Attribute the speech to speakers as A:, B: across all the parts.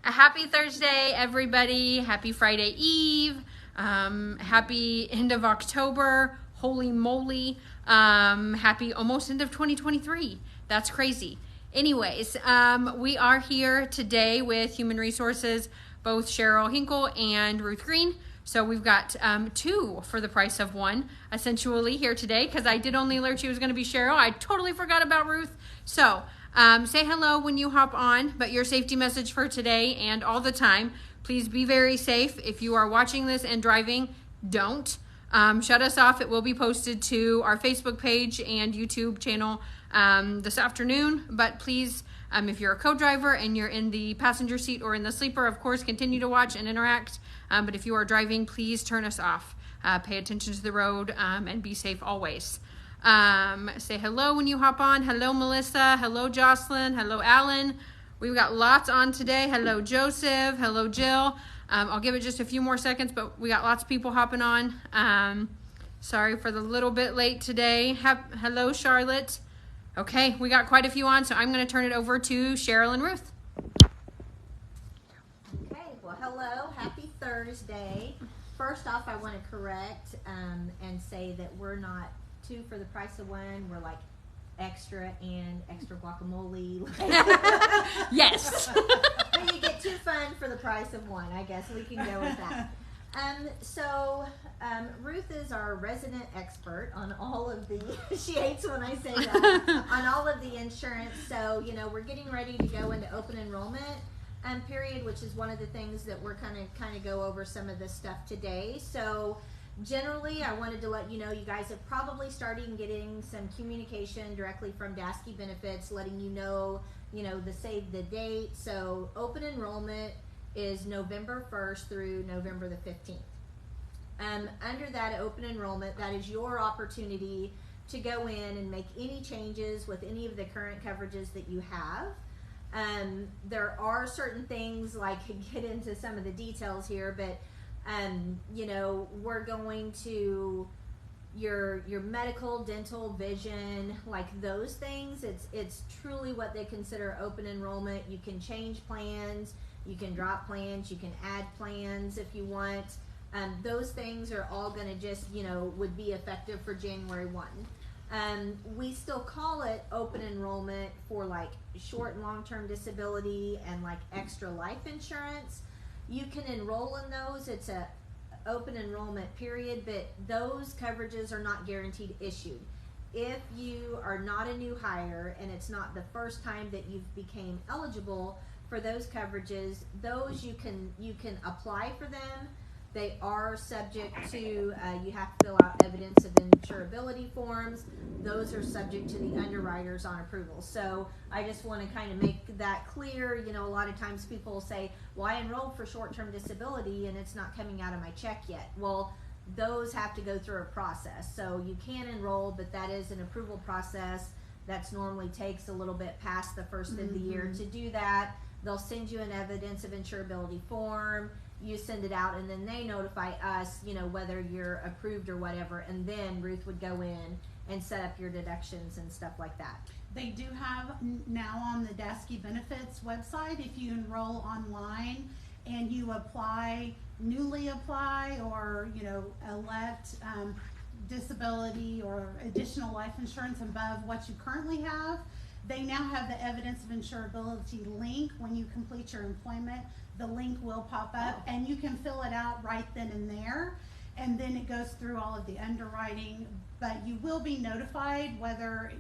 A: A happy Thursday, everybody. Happy Friday Eve. Happy end of October. Holy moly. Happy almost end of 2023. That's crazy. Anyways, we are here today with Human Resources, both Cheryl Hinkle and Ruth Green. So we've got two for the price of one, essentially, here today, because I did only alert you it was going to be Cheryl. I totally forgot about Ruth. So say hello when you hop on, but your safety message for today and all the time, please be very safe. If you are watching this and driving, don't. Shut us off. It will be posted to our Facebook page and YouTube channel this afternoon, but please, if you're a co-driver and you're in the passenger seat or in the sleeper, of course, continue to watch and interact. But if you are driving, please turn us off. Pay attention to the road and be safe always. Say hello when you hop on. Hello, Melissa. Hello, Jocelyn. Hello, Alan. We've got lots on today. Hello, Joseph. Hello, Jill. I'll give it just a few more seconds, but we got lots of people hopping on. Sorry for the little bit late today. Hello, Charlotte. Okay, we got quite a few on, so I'm going to turn it over to Cheryl and Ruth.
B: Okay, well, hello. Happy Thursday. First off, I want to correct and say that we're not two for the price of one. We're like extra and extra guacamole.
A: Yes.
B: But you get two fun for the price of one. I guess we can go with that. Ruth is our resident expert on all of the, she hates when I say that, on all of the insurance. So, we're getting ready to go into open enrollment period, which is one of the things that we're kind of go over some of this stuff today. So generally, I wanted to let you know, you guys have probably started getting some communication directly from Dasky Benefits, letting you know, the save the date. So open enrollment is November 1st through November the 15th. Under that open enrollment, that is your opportunity to go in and make any changes with any of the current coverages that you have. There are certain things, like, get into some of the details here, but we're going to your medical, dental, vision, like those things. It's truly what they consider open enrollment. You can change plans, you can drop plans, you can add plans if you want. Those things are all going to just, would be effective for January 1. We still call it open enrollment for like short and long-term disability and like extra life insurance. You can enroll in those. It's a open enrollment period, but those coverages are not guaranteed issued. If you are not a new hire and it's not the first time that you've became eligible for those coverages, those you can apply for them. They are subject to, you have to fill out evidence of insurability forms. Those are subject to the underwriters on approval. So I just want to kind of make that clear. A lot of times people will say, well, I enrolled for short-term disability and it's not coming out of my check yet. Well, those have to go through a process. So you can enroll, but that is an approval process that's normally takes a little bit past the first of the year to do that. They'll send you an evidence of insurability form. You send it out, and then they notify us, whether you're approved or whatever, and then Ruth would go in and set up your deductions and stuff like that.
C: They do have now on the Dasky Benefits website, if you enroll online and you newly apply, or elect disability or additional life insurance above what you currently have, they now have the evidence of insurability link. When you complete your employment, the link will pop up and you can fill it out right then and there, and then it goes through all of the underwriting, but you will be notified whether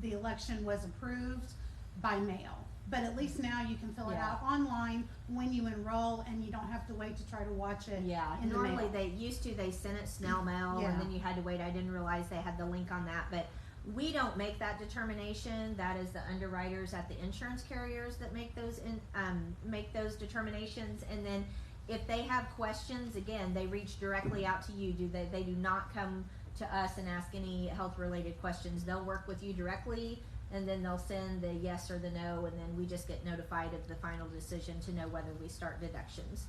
C: the election was approved by mail. But at least now you can fill it out online when you enroll, and you don't have to wait to try to watch it.
B: Yeah,
C: in
B: normally
C: the mail.
B: they sent it snail mail, and then you had to wait. I didn't realize they had the link on that, but we don't make that determination. That is the underwriters at the insurance carriers that make those determinations. And then if they have questions, again, they reach directly out to you. They do not come to us and ask any health related questions. They'll work with you directly, and then they'll send the yes or the no, and then we just get notified of the final decision to know whether we start deductions.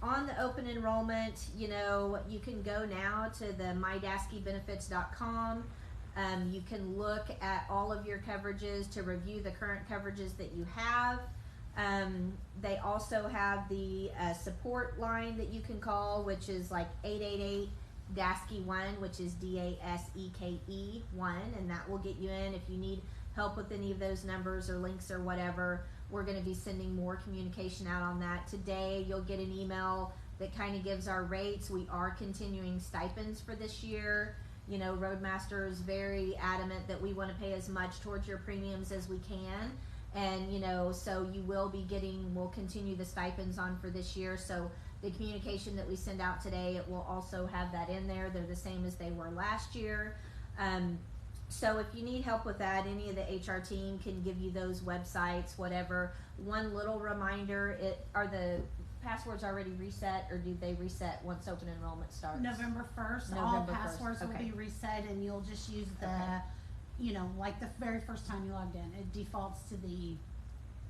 B: On the open enrollment, you can go now to the mydaskybenefits.com. You can look at all of your coverages to review the current coverages that you have. They also have the support line that you can call, which is like 888 DASKE 1, which is DASEKE 1, and that will get you in if you need help with any of those numbers or links or whatever. We're going to be sending more communication out on that. Today you'll get an email that kind of gives our rates. We are continuing stipends for this year. You know, Roadmaster is very adamant that we want to pay as much towards your premiums as we can. And, you know, so you will be getting, we'll continue the stipends on for this year. So the communication that we send out today, it will also have that in there. They're the same as they were last year. So if you need help with that, any of the HR team can give you those websites, whatever. One little reminder, are the passwords already reset, or do they reset once open enrollment starts?
C: November 1st, all
B: November 1st,
C: passwords will
B: okay.
C: be reset, and you'll just use the,
B: Okay.
C: you know, like the very first time you logged in, it defaults to the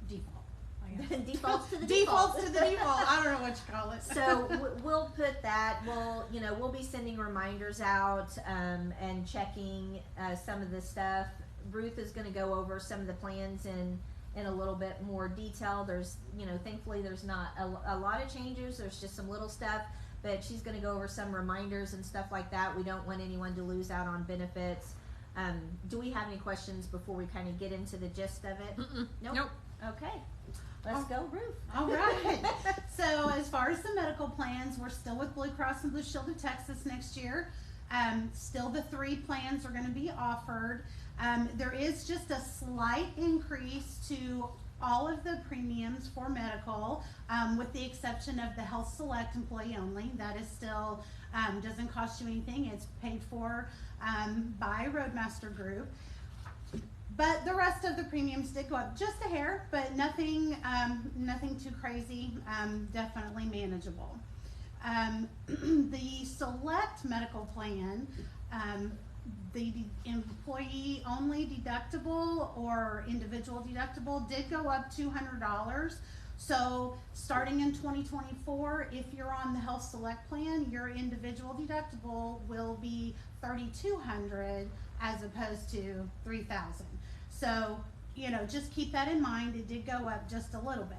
C: default. I guess.
B: Defaults to the
C: Defaults
B: default.
C: to the default. I don't know what you call it.
B: So we'll put that. We'll be sending reminders out and checking some of the stuff. Ruth is going to go over some of the plans in a little bit more detail. There's, thankfully there's not a lot of changes. There's just some little stuff, but she's going to go over some reminders and stuff like that. We don't want anyone to lose out on benefits. Do we have any questions before we kind of get into the gist of it? Nope. Okay. Let's go, Ruth.
C: All right. So as far as the medical plans, we're still with Blue Cross and Blue Shield of Texas next year. Still the 3 plans are going to be offered. There is just a slight increase to all of the premiums for medical, with the exception of the Health Select employee only. That is still, doesn't cost you anything. It's paid for by Roadmaster Group. But the rest of the premiums did go up just a hair, but nothing too crazy, definitely manageable. The Select medical plan, the employee only deductible or individual deductible did go up $200. So starting in 2024, if you're on the Health Select plan, your individual deductible will be $3,200 as opposed to $3,000. So, just keep that in mind. It did go up just a little bit.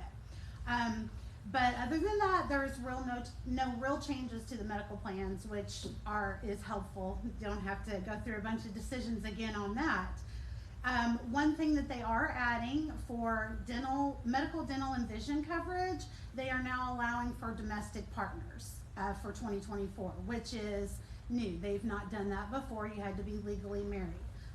C: But other than that, there's no real changes to the medical plans, which is helpful. You don't have to go through a bunch of decisions again on that. One thing that they are adding for medical, dental, and vision coverage, they are now allowing for domestic partners for 2024, which is new. They've not done that before. You had to be legally married.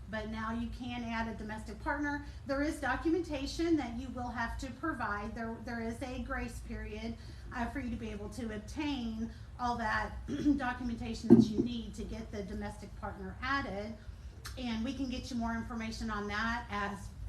C: But now you can add a domestic partner. There is documentation that you will have to provide. There is a grace period for you to be able to obtain all that documentation that you need to get the domestic partner added. And we can get you more information on that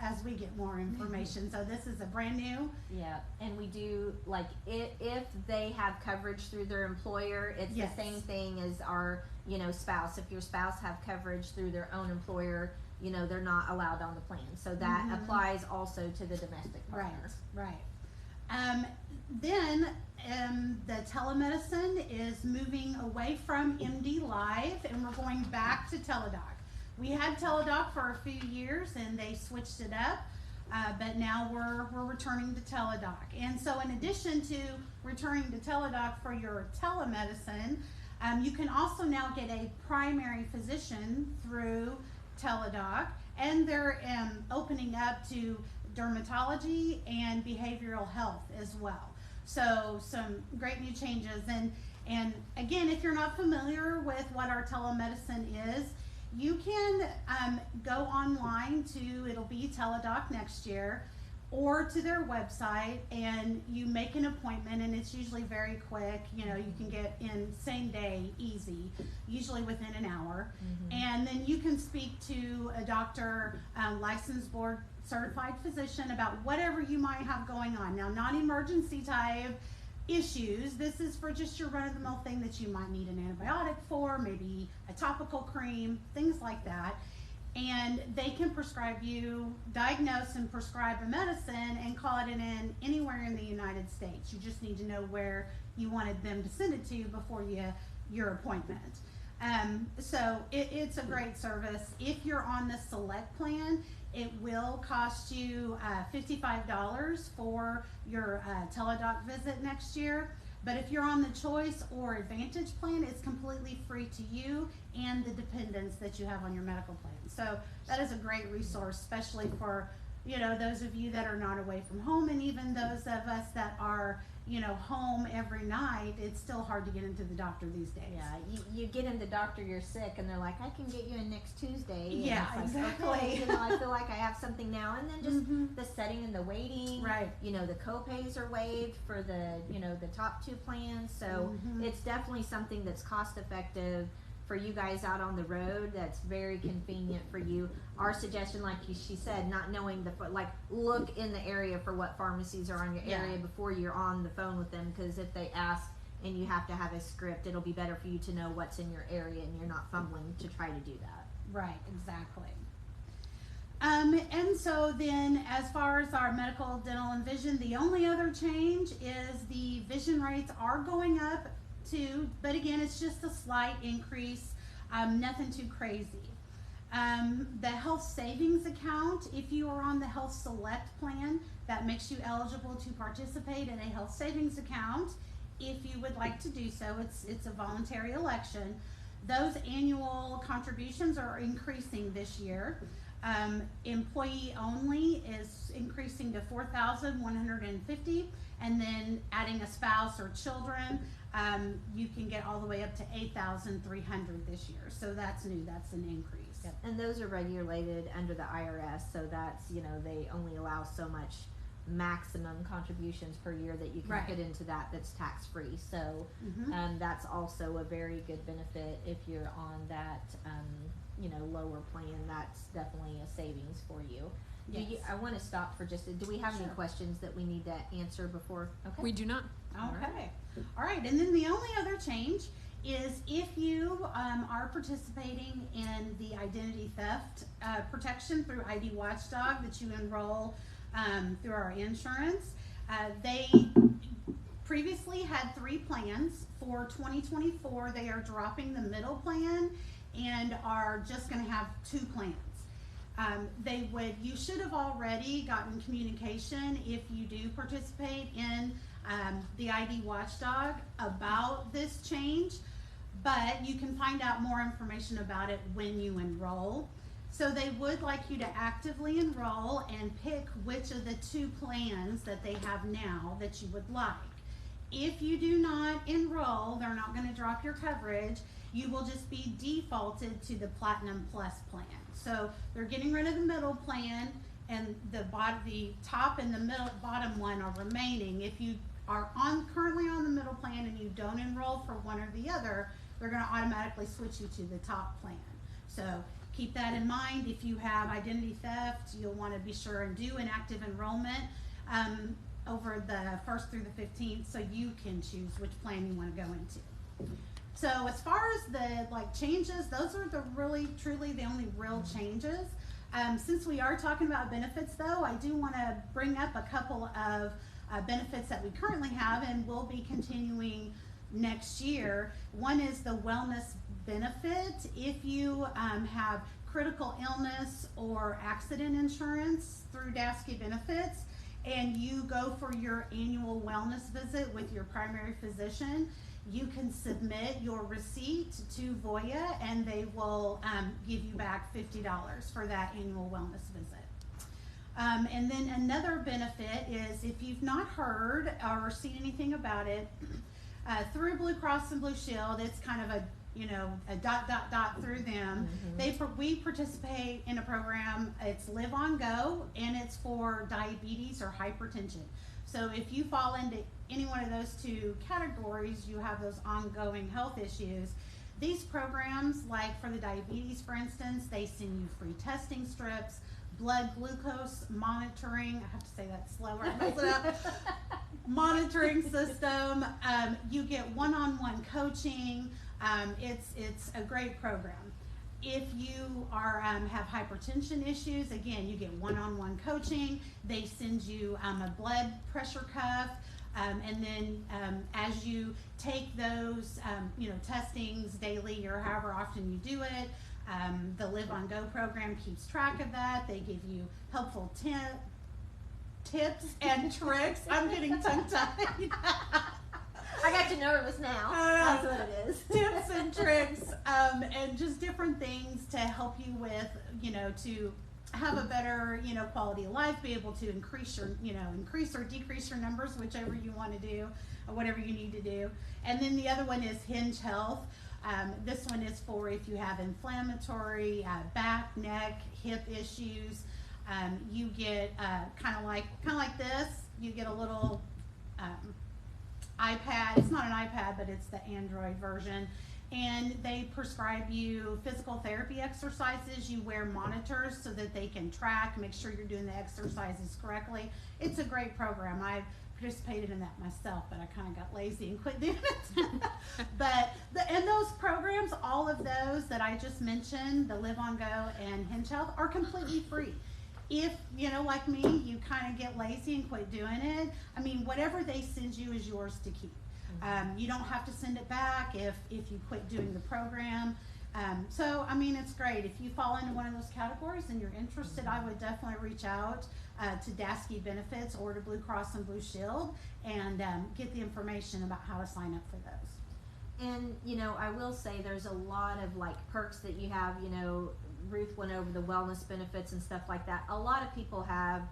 C: as we get more information. So this is a brand new.
B: Yeah, and we do, like, if they have coverage through their employer, it's
C: Yes.
B: the same thing as our, spouse. If your spouse have coverage through their own employer, they're not allowed on the plan. So that applies also to the domestic partners.
C: Right. Then the telemedicine is moving away from MD Live, and we're going back to Teladoc. We had Teladoc for a few years, and they switched it up, but now we're returning to Teladoc. And so in addition to returning to Teladoc for your telemedicine, you can also now get a primary physician through Teladoc, and they're opening up to dermatology and behavioral health as well. So some great new changes. And again, if you're not familiar with what our telemedicine is, you can go online to, it'll be Teladoc next year, or to their website, and you make an appointment, and it's usually very quick. You can get in same day, easy, usually within an hour. And then you can speak to a doctor, licensed board certified physician about whatever you might have going on. Now, non-emergency type issues, this is for just your run-of-the-mill thing that you might need an antibiotic for, maybe a topical cream, things like that. And they can diagnose and prescribe a medicine and call it in anywhere in the United States. You just need to know where you wanted them to send it to before your appointment. So it's a great service. If you're on the select plan, it will cost you $55 for your teledoc visit next year. But if you're on the choice or advantage plan, it's completely free to you and the dependents that you have on your medical plan. So that is a great resource, especially for, you know, those of you that are not away from home, and even those of us that are, you know, home every night. It's still hard to get into the doctor these days.
B: Yeah, you get in the doctor, you're sick, and they're like, I can get you in next Tuesday. And
C: Yeah,
B: it's like,
C: exactly.
B: okay, you know, I feel like I have something now. And then just the setting and the waiting.
C: Right.
B: You know, the co-pays are waived for the, you know, the top two plans. So it's definitely something that's cost effective for you guys out on the road. That's very convenient for you. Our suggestion, like she said, not knowing look in the area for what pharmacies are on your area before you're on the phone with them, because if they ask and you have to have a script, it'll be better for you to know what's in your area and you're not fumbling to try to do that.
C: Right, exactly. And so then, as far as our medical, dental, and vision, the only other change is the vision rates are going up too, but again, it's just a slight increase, nothing too crazy. The health savings account, if you are on the Health Select plan, that makes you eligible to participate in a health savings account. If you would like to do so, it's a voluntary election. Those annual contributions are increasing this year. Employee only is increasing to $4,150, and then adding a spouse or children, you can get all the way up to $8,300 this year. So that's new. That's an increase.
B: Yep. And those are regulated under the IRS, so that's, you know, they only allow so much maximum contributions per year that you can put into that that's tax free. So that's also a very good benefit if you're on that you know, lower plan. That's definitely a savings for you.
C: Yes.
B: I want to stop for just do we have any questions that we need to answer before? Okay.
A: We do not.
C: Okay. All right. And then the only other change is if you are participating in the identity theft protection through ID Watchdog that you enroll through our insurance. They previously had 3 plans. For 2024, they are dropping the middle plan and are just going to have 2 plans. You should have already gotten communication if you do participate in the ID Watchdog about this change, but you can find out more information about it when you enroll. So they would like you to actively enroll and pick which of the 2 plans that they have now that you would like. If you do not enroll, they're not going to drop your coverage. You will just be defaulted to the Platinum Plus plan. So they're getting rid of the middle plan, and the top and the bottom one are remaining. If you are currently on the middle plan and you don't enroll for one or the other, they're going to automatically switch you to the top plan. So keep that in mind. If you have identity theft, you'll want to be sure and do an active enrollment over the 1st through the 15th, so you can choose which plan you want to go into. So as far as the changes, those are truly the only real changes. Since we are talking about benefits, though, I do want to bring up a couple of benefits that we currently have and will be continuing next year. One is the wellness benefit. If you have critical illness or accident insurance through Dasky Benefits, and you go for your annual wellness visit with your primary physician, you can submit your receipt to Voya, and they will give you back $50 for that annual wellness visit. And then another benefit is, if you've not heard or seen anything about it, through Blue Cross and Blue Shield, it's kind of a dot through them. We participate in a program. It's Live On Go, and it's for diabetes or hypertension. So if you fall into any one of those 2 categories, you have those ongoing health issues. These programs, like for the diabetes, for instance, they send you free testing strips, blood glucose monitoring. I have to say that slower. I mess it up. Monitoring system. You get one-on-one coaching. It's a great program. If you have hypertension issues, again, you get one-on-one coaching. They send you a blood pressure cuff. And then as you take those, testings daily or however often you do it, the Live on Go program keeps track of that. They give you helpful tips and tricks. I'm getting tongue-tied.
B: I got you nervous now. That's what it is.
C: Tips and tricks, and just different things to help you with, to have a better, quality of life, be able to increase or decrease your numbers, whichever you want to do, or whatever you need to do. And then the other one is Hinge Health. This one is for if you have inflammatory back, neck, hip issues. You get kind of like this. You get a little iPad. It's not an iPad, but it's the Android version. And they prescribe you physical therapy exercises. You wear monitors so that they can track, make sure you're doing the exercises correctly. It's a great program. I've participated in that myself, but I kind of got lazy and quit doing it. But and those programs, all of those that I just mentioned, the Live on Go and Hinge Health, are completely free. If, like me, you kind of get lazy and quit doing it, I mean, whatever they send you is yours to keep. You don't have to send it back if you quit doing the program. So, I mean, it's great. If you fall into one of those categories and you're interested, I would definitely reach out to Dasky Benefits or to Blue Cross and Blue Shield and get the information about how to sign up for those.
B: And, I will say there's a lot of perks that you have. Ruth went over the wellness benefits and stuff like that. A lot of people have,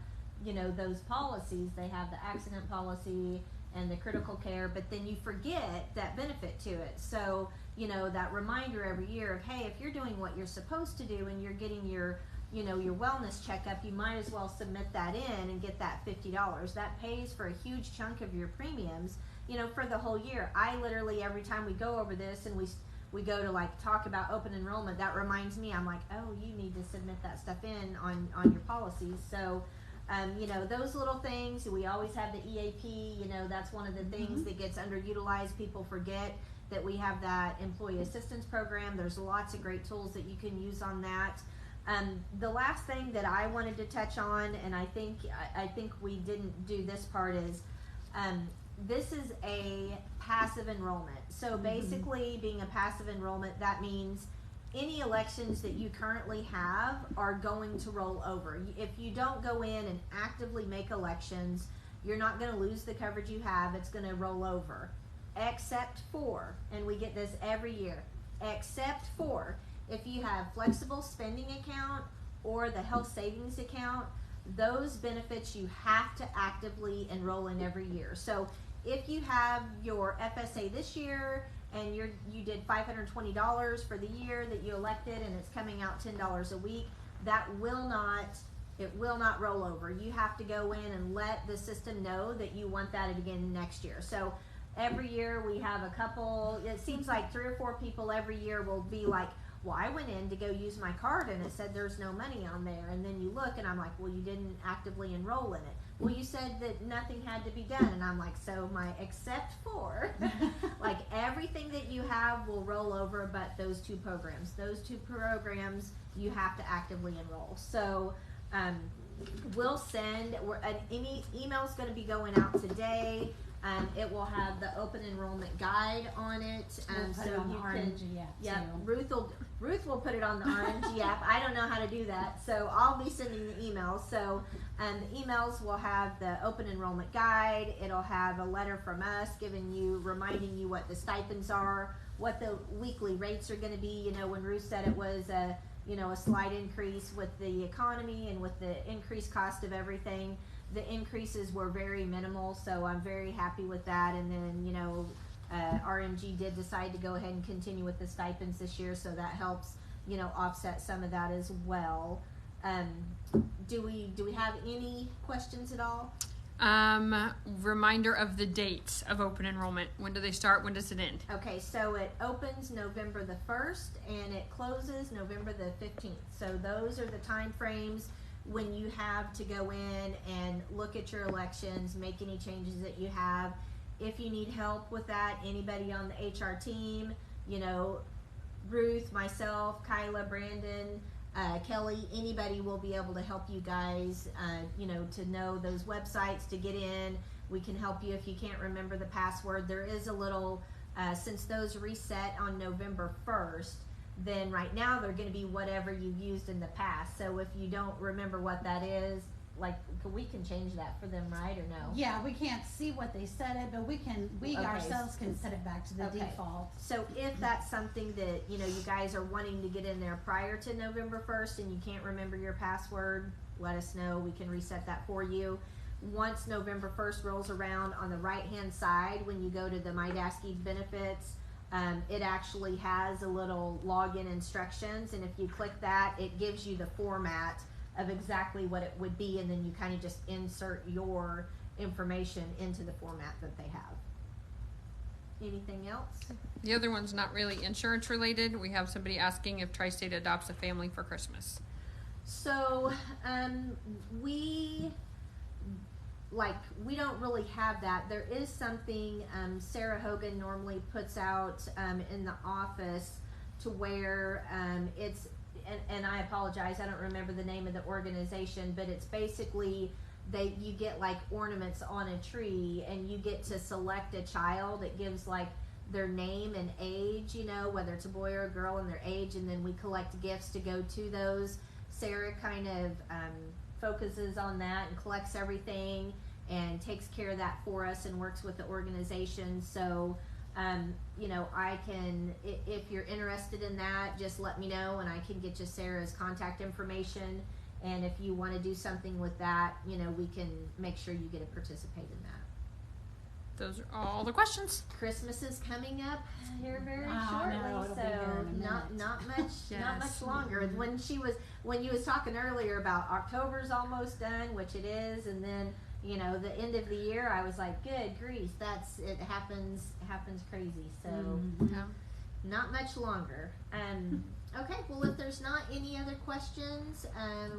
B: those policies. They have the accident policy and the critical care, but then you forget that benefit to it. So, that reminder every year of, hey, if you're doing what you're supposed to do and you're getting your wellness checkup, you might as well submit that in and get that $50. That pays for a huge chunk of your premiums, for the whole year. I literally, every time we go over this and we go to talk about open enrollment, that reminds me, I'm like, oh, you need to submit that stuff in on your policies. So, those little things, we always have the EAP, that's one of the things that gets underutilized. People forget that we have that employee assistance program. There's lots of great tools that you can use on that. The last thing that I wanted to touch on, and I think we didn't do this part, is this is a passive enrollment. So basically, being a passive enrollment, that means any elections that you currently have are going to roll over. If you don't go in and actively make elections, you're not going to lose the coverage you have. It's going to roll over. Except for, and we get this every year, except for if you have flexible spending account or the health savings account, those benefits you have to actively enroll in every year. So if you have your FSA this year and you did $520 for the year that you elected and it's coming out $10 a week, it will not roll over. You have to go in and let the system know that you want that again next year. So every year we have a couple, it seems like 3 or 4 people every year will be like, well, I went in to go use my card and it said there's no money on there. And then you look and I'm like, well, you didn't actively enroll in it. Well, you said that nothing had to be done. And I'm like, so except for, everything that you have will roll over, but those two programs you have to actively enroll. So we'll send, an email's going to be going out today. It will have the open enrollment guide on it.
C: We'll put it on the RMG app,
B: yeah,
C: too.
B: Ruth will put it on the RMG app. I don't know how to do that, so I'll be sending the emails. So the emails will have the open enrollment guide. It'll have a letter from us reminding you what the stipends are, what the weekly rates are going to be. When Ruth said it was a slight increase with the economy and with the increased cost of everything, the increases were very minimal, so I'm very happy with that. And then, RMG did decide to go ahead and continue with the stipends this year, so that helps, offset some of that as well. Do we have any questions at all?
A: Reminder of the dates of open enrollment. When do they start? When does it end?
B: Okay, so it opens November the 1st and it closes November the 15th. So those are the time frames when you have to go in and look at your elections, make any changes that you have. If you need help with that, anybody on the HR team, Ruth, myself, Kyla, Brandon, Kelly, anybody will be able to help you guys, to know those websites to get in. We can help you if you can't remember the password. There is a little, since those reset on November 1st, then right now they're going to be whatever you've used in the past. So if you don't remember what that is, we can change that for them, right, or no?
C: Yeah, we can't see what they set it, but we
B: Okay.
C: ourselves can set it back to the
B: Okay.
C: default.
B: So if that's something that, you guys are wanting to get in there prior to November 1st and you can't remember your password, let us know. We can reset that for you. Once November 1st rolls around, on the right-hand side, when you go to the My Dasky benefits, it actually has a little login instructions, and if you click that, it gives you the format of exactly what it would be, and then you kind of just insert your information into the format that they have. Anything else?
A: The other one's not really insurance related. We have somebody asking if Tri-State adopts a family for Christmas.
B: So, we don't really have that. There is something Sarah Hogan normally puts out in the office to where it's, and I apologize, I don't remember the name of the organization, but it's basically you get like ornaments on a tree and you get to select a child. It gives like their name and age, whether it's a boy or a girl and their age, and then we collect gifts to go to those. Sarah kind of focuses on that and collects everything and takes care of that for us and works with the organization. So, I can, if you're interested in that, just let me know and I can get you Sarah's contact information. And if you want to do something with that, we can make sure you get to participate in that.
A: Those are all the questions.
B: Christmas is coming up here very
C: I
B: shortly,
C: know, it'll be
B: so
C: here in a
B: not much not
A: Yes.
B: much longer. When you was talking earlier about October's almost done, which it is, and then the end of the year, I was like, good grief, it happens crazy. So
A: Yeah.
B: not much longer. Okay, well, if there's not any other questions,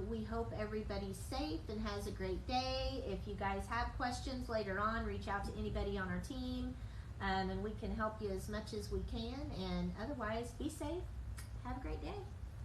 B: we hope everybody's safe and has a great day. If you guys have questions later on, reach out to anybody on our team, and we can help you as much as we can. And otherwise, be safe. Have a great day.